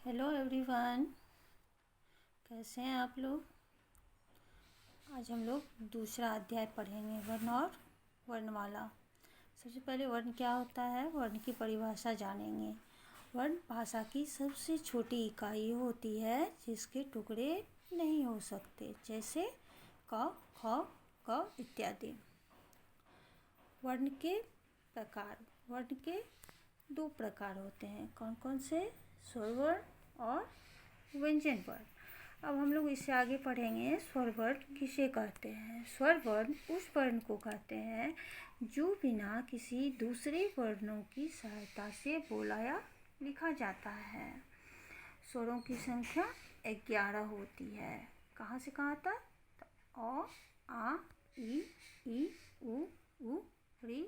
Hello everyone, कैसे हैं आप लोग। आज हम लोग दूसरा अध्याय पढ़ेंगे, वर्ण और वर्णमाला। सबसे पहले वर्ण क्या होता है, वर्ण की परिभाषा जानेंगे। वर्ण भाषा की सबसे छोटी इकाई होती है जिसके टुकड़े नहीं हो सकते, जैसे क, ख, क इत्यादि। वर्ण के प्रकार, वर्ण के दो प्रकार होते हैं। कौन कौन से? स्वर वर्ण और व्यंजन वर्ण। अब हम लोग इससे आगे पढ़ेंगे स्वर वर्ण किसे कहते हैं। स्वर वर्ण उस वर्ण को कहते हैं जो बिना किसी दूसरे वर्णों की सहायता से बोला या लिखा जाता है। स्वरों की संख्या 11 होती है। कहाँ से कहाँ तक? अ, आ, ई, उ, ऋ,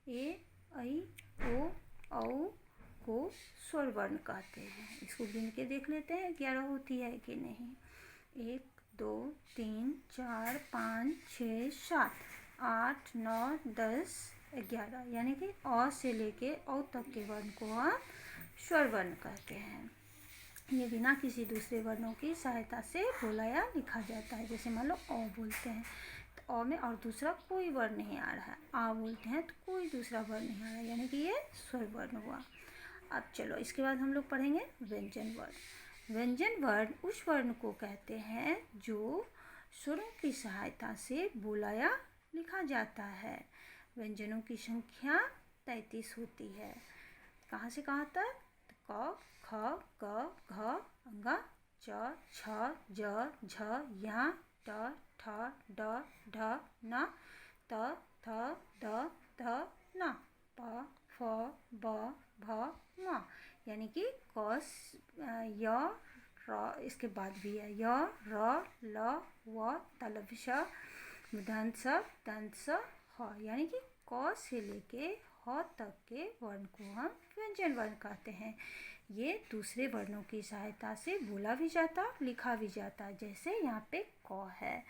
ए, ऐ, ओ, औ को स्वर वर्ण कहते हैं। इसको गिन के देख लेते हैं 11 होती है कि नहीं। 1, 2, 3, 4, 5, 6, 7, 8, 9, 10, 11, यानी कि अ से लेके औ तक के वर्ण को हम स्वर वर्ण कहते हैं। ये बिना किसी दूसरे वर्णों की सहायता से बोला या लिखा जाता है। जैसे मान लो अ बोलते हैं तो अ में और दूसरा कोई वर्ण नहीं आ रहा है। आ बोलते हैं तो कोई दूसरा वर्ण नहीं आ रहा है, यानी कि ये स्वर वर्ण हुआ। अब चलो इसके बाद हम लोग पढ़ेंगे व्यंजन वर्ण। व्यंजन वर्ण उस वर्ण को कहते हैं जो स्वरों की सहायता से बोला या लिखा जाता है। व्यंजनों की संख्या 33 होती है। कहाँ से कहाँ तक? क, ख, ग, घ, अंग, च, छ, ज, झ, य, ट, ठ, ड, ढ, न, त, थ, द, ध, न, प, फ, ब, भ, म, यानी कि क, य, र, इसके बाद भी है य, र, ल, व, तलव श, दंत स, दंत स, ह, यानी कि क से लेके ह तक के वर्ण को हम व्यंजन वर्ण कहते हैं। ये दूसरे वर्णों की सहायता से बोला भी जाता, लिखा भी जाता। जैसे यहाँ पे क है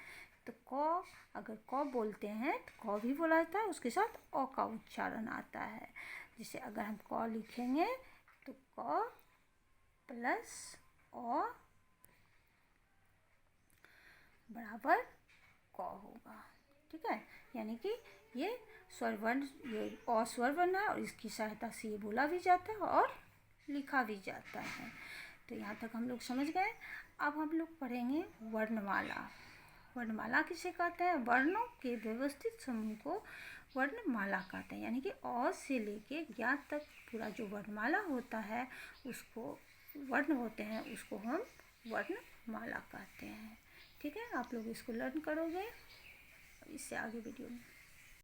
तो क, अगर क बोलते हैं तो क भी बोला जाता है, उसके साथ अ का उच्चारण आता है। जैसे अगर हम क लिखेंगे तो क प्लस अ बराबर क होगा। ठीक है, यानी कि ये स्वर वर्ण, ये अ स्वर वर्ण है और इसकी सहायता से ये बोला भी जाता है और लिखा भी जाता है। तो यहाँ तक हम लोग समझ गए। अब हम लोग पढ़ेंगे वर्णमाला। वर्णमाला किसे कहते हैं? वर्णों के व्यवस्थित समूह को वर्णमाला कहते हैं, यानी कि अ से लेके ज्ञात तक पूरा जो वर्णमाला होता है उसको वर्ण होते हैं, उसको हम वर्णमाला कहते हैं। ठीक है, आप लोग इसको लर्न करोगे इससे आगे वीडियो में।